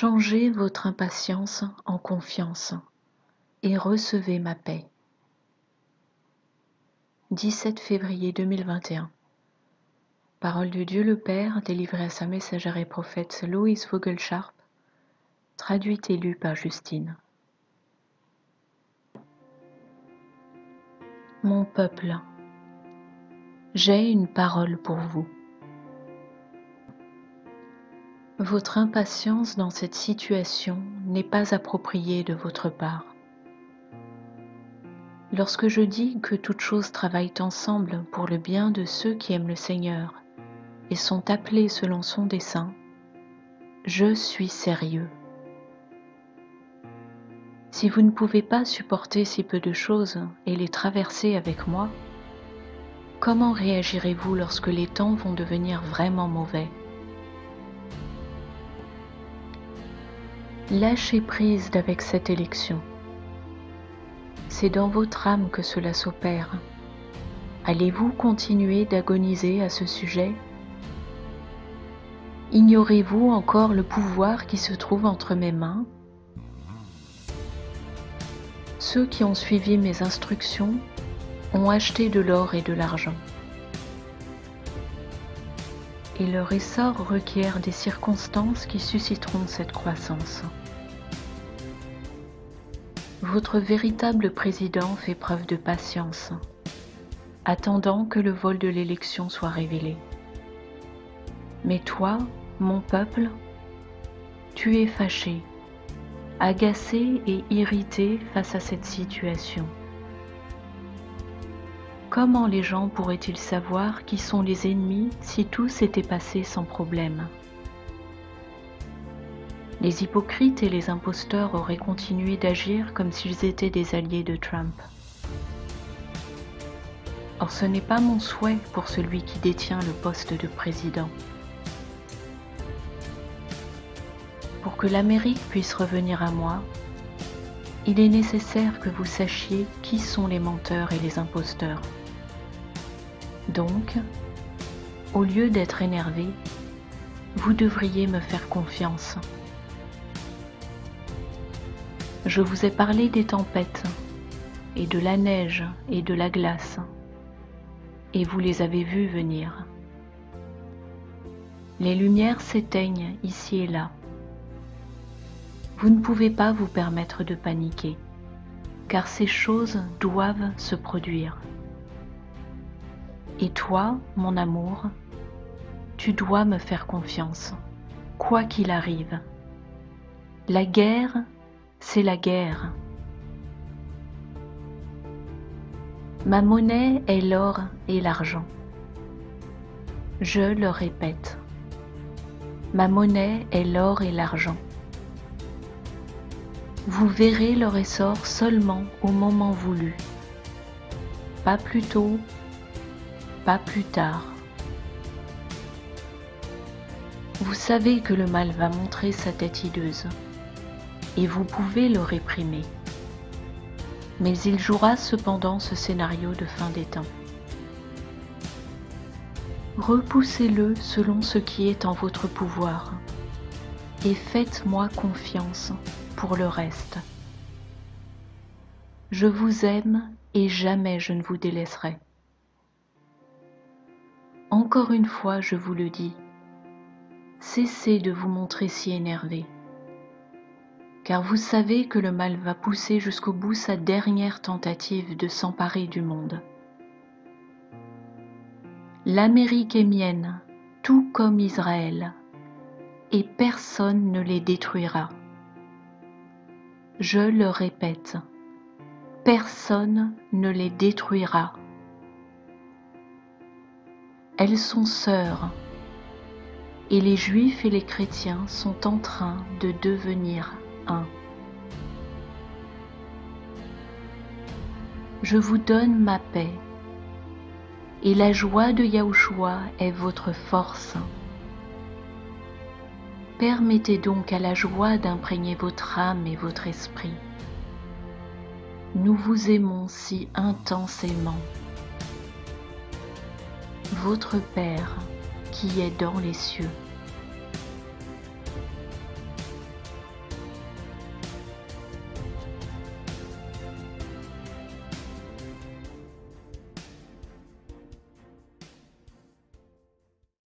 Changez votre impatience en confiance et recevez ma paix. 17 février 2021. Parole de Dieu le Père, délivrée à sa messagère et prophète Loïs Vogelcharp, traduite et lue par Justine. Mon peuple, j'ai une parole pour vous. Votre impatience dans cette situation n'est pas appropriée de votre part. Lorsque je dis que toutes choses travaillent ensemble pour le bien de ceux qui aiment le Seigneur et sont appelés selon son dessein, je suis sérieux. Si vous ne pouvez pas supporter si peu de choses et les traverser avec moi, comment réagirez-vous lorsque les temps vont devenir vraiment mauvais? Lâchez prise avec cette élection. C'est dans votre âme que cela s'opère. Allez-vous continuer d'agoniser à ce sujet? Ignorez-vous encore le pouvoir qui se trouve entre mes mains? Ceux qui ont suivi mes instructions ont acheté de l'or et de l'argent. Et leur essor requiert des circonstances qui susciteront cette croissance. Votre véritable président fait preuve de patience, attendant que le vol de l'élection soit révélé. Mais toi, mon peuple, tu es fâché, agacé et irrité face à cette situation. Comment les gens pourraient-ils savoir qui sont les ennemis si tout s'était passé sans problème? Les hypocrites et les imposteurs auraient continué d'agir comme s'ils étaient des alliés de Trump. Or, ce n'est pas mon souhait pour celui qui détient le poste de président. Pour que l'Amérique puisse revenir à moi, il est nécessaire que vous sachiez qui sont les menteurs et les imposteurs. Donc, au lieu d'être énervé, vous devriez me faire confiance. Je vous ai parlé des tempêtes, et de la neige et de la glace, et vous les avez vues venir. Les lumières s'éteignent ici et là. Vous ne pouvez pas vous permettre de paniquer, car ces choses doivent se produire. Et toi, mon amour, tu dois me faire confiance, quoi qu'il arrive. La guerre, c'est la guerre. Ma monnaie est l'or et l'argent. Je le répète, ma monnaie est l'or et l'argent. Vous verrez leur essor seulement au moment voulu, pas plus tôt, pas plus tard. Vous savez que le mal va montrer sa tête hideuse, et vous pouvez le réprimer. Mais il jouera cependant ce scénario de fin des temps. Repoussez-le selon ce qui est en votre pouvoir, et faites-moi confiance pour le reste. Je vous aime et jamais je ne vous délaisserai. Encore une fois, je vous le dis, cessez de vous montrer si énervé, car vous savez que le mal va pousser jusqu'au bout sa dernière tentative de s'emparer du monde. L'Amérique est mienne, tout comme Israël, et personne ne les détruira. Je le répète, personne ne les détruira. Elles sont sœurs, et les Juifs et les chrétiens sont en train de devenir un. Je vous donne ma paix, et la joie de Yahushua est votre force. Permettez donc à la joie d'imprégner votre âme et votre esprit. Nous vous aimons si intensément. Votre Père qui est dans les cieux.